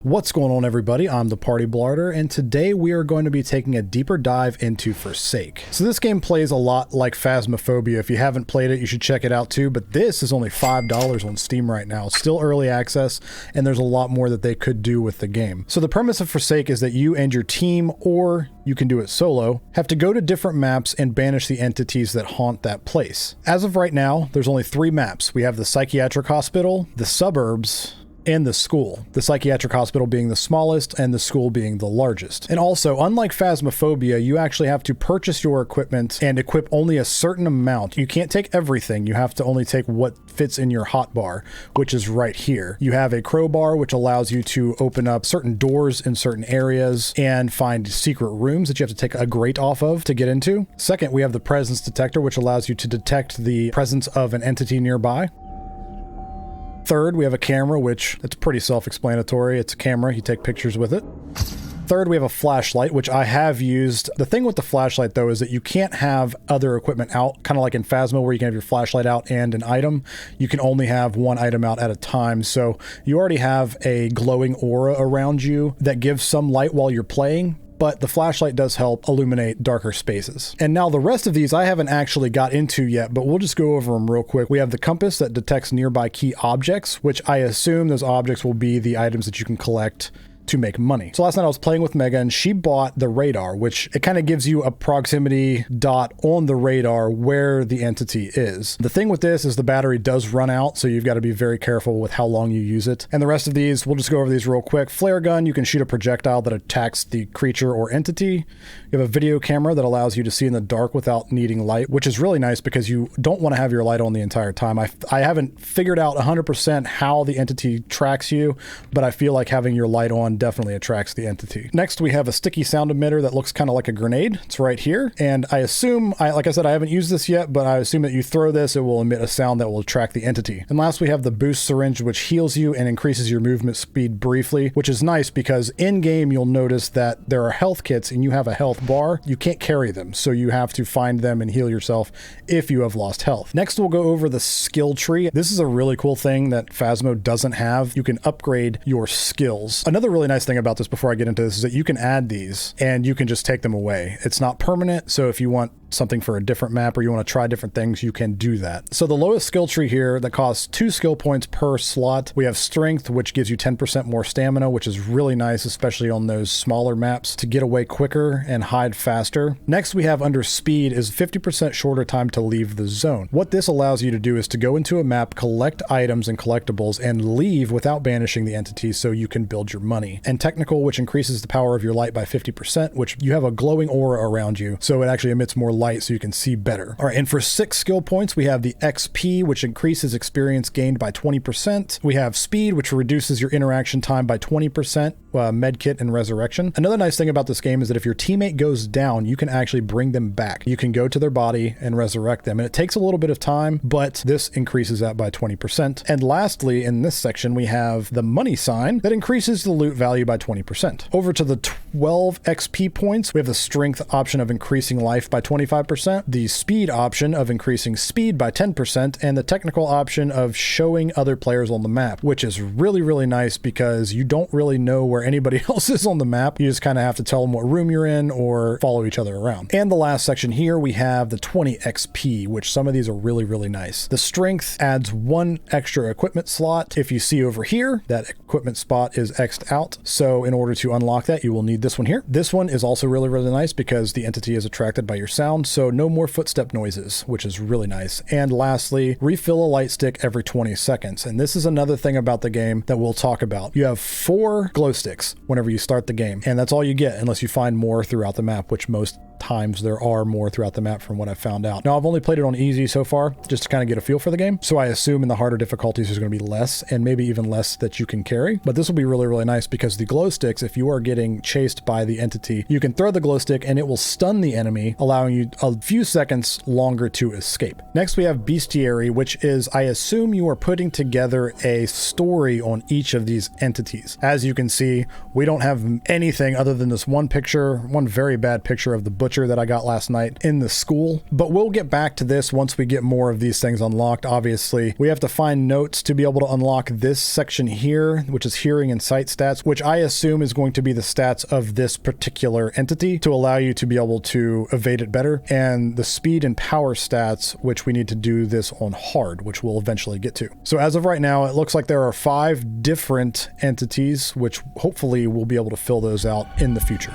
What's going on, everybody? I'm the Party Blarder, and today we are going to be taking a deeper dive into FORSAKE. So this game plays a lot like Phasmophobia. If you haven't played it, you should check it out too, but this is only $5 on Steam right now. Still early access, and there's a lot more that they could do with the game. So the premise of FORSAKE is that you and your team, or you can do it solo, have to go to different maps and banish the entities that haunt that place. As of right now, there's only 3 maps. We have the psychiatric hospital, the suburbs, and the school. The psychiatric hospital being the smallest and the school being the largest. And also, unlike Phasmophobia, you actually have to purchase your equipment and equip only a certain amount. You can't take everything. You have to only take what fits in your hotbar, which is right here. You have a crowbar, which allows you to open up certain doors in certain areas and find secret rooms that you have to take a grate off of to get into. Second, we have the presence detector, which allows you to detect the presence of an entity nearby. Third, we have a camera, which it's pretty self-explanatory. It's a camera, you take pictures with it. Third, we have a flashlight, which I have used. The thing with the flashlight, though, is that you can't have other equipment out, kind of like in Phasmo, where you can have your flashlight out and an item. You can only have one item out at a time. So you already have a glowing aura around you that gives some light while you're playing, but the flashlight does help illuminate darker spaces. And now the rest of these I haven't actually got into yet, but we'll just go over them real quick. We have the compass that detects nearby key objects, which I assume those objects will be the items that you can collect to make money. So last night I was playing with Mega and she bought the radar, which it kind of gives you a proximity dot on the radar where the entity is. The thing with this is the battery does run out, so you've got to be very careful with how long you use it. And the rest of these, we'll just go over these real quick. Flare gun, you can shoot a projectile that attacks the creature or entity. You have a video camera that allows you to see in the dark without needing light, which is really nice because you don't want to have your light on the entire time. I haven't figured out 100% how the entity tracks you, but I feel like having your light on definitely attracts the entity. Next, we have a sticky sound emitter that looks kind of like a grenade. It's right here. And I assume, like I said, I haven't used this yet, but I assume that you throw this, it will emit a sound that will attract the entity. And last, we have the boost syringe, which heals you and increases your movement speed briefly, which is nice because in game, you'll notice that there are health kits and you have a health bar. You can't carry them, so you have to find them and heal yourself if you have lost health. Next, we'll go over the skill tree. This is a really cool thing that Phasmo doesn't have. You can upgrade your skills. Another really nice thing about this before I get into this is that you can add these and you can just take them away. It's not permanent, so if you want something for a different map or you want to try different things, you can do that. So the lowest skill tree here that costs 2 skill points per slot, we have strength, which gives you 10% more stamina, which is really nice, especially on those smaller maps to get away quicker and hide faster. Next, we have under speed is 50% shorter time to leave the zone. What this allows you to do is to go into a map, collect items and collectibles, and leave without banishing the entity so you can build your money. And technical, which increases the power of your light by 50%, which you have a glowing aura around you, so it actually emits more light so you can see better. All right, and for 6 skill points, we have the XP, which increases experience gained by 20%. We have speed, which reduces your interaction time by 20%, medkit and resurrection. Another nice thing about this game is that if your teammate goes down, you can actually bring them back. You can go to their body and resurrect them, and it takes a little bit of time, but this increases that by 20%. And lastly, in this section, we have the money sign that increases the loot value by 20%. Over to the 12 XP points, we have the strength option of increasing life by 25%, the speed option of increasing speed by 10%, and the technical option of showing other players on the map, which is really, really nice because you don't really know where anybody else is on the map. You just kind of have to tell them what room you're in or follow each other around. And the last section here, we have the 20 XP, which some of these are really, really nice. The strength adds 1 extra equipment slot. If you see over here, that equipment spot is X'd out. So in order to unlock that, you will need this one here. This one is also really, really nice because the entity is attracted by your sound, so no more footstep noises, which is really nice. And lastly, refill a light stick every 20 seconds. And this is another thing about the game that we'll talk about. You have 4 glow sticks whenever you start the game, and that's all you get unless you find more throughout the map, which most times there are more throughout the map from what I've found out. Now, I've only played it on easy so far, just to kind of get a feel for the game. So I assume in the harder difficulties, there's going to be less and maybe even less that you can carry. But this will be really, really nice because the glow sticks, if you are getting chased by the entity, you can throw the glow stick and it will stun the enemy, allowing you a few seconds longer to escape. Next, we have Bestiary, which is, I assume you are putting together a story on each of these entities. As you can see, we don't have anything other than this one picture, one very bad picture of the butcher glitcher that I got last night in the school. But we'll get back to this once we get more of these things unlocked. Obviously, we have to find notes to be able to unlock this section here, which is hearing and sight stats, which I assume is going to be the stats of this particular entity to allow you to be able to evade it better, and the speed and power stats, which we need to do this on hard, which we'll eventually get to. So as of right now, it looks like there are 5 different entities, which hopefully we'll be able to fill those out in the future.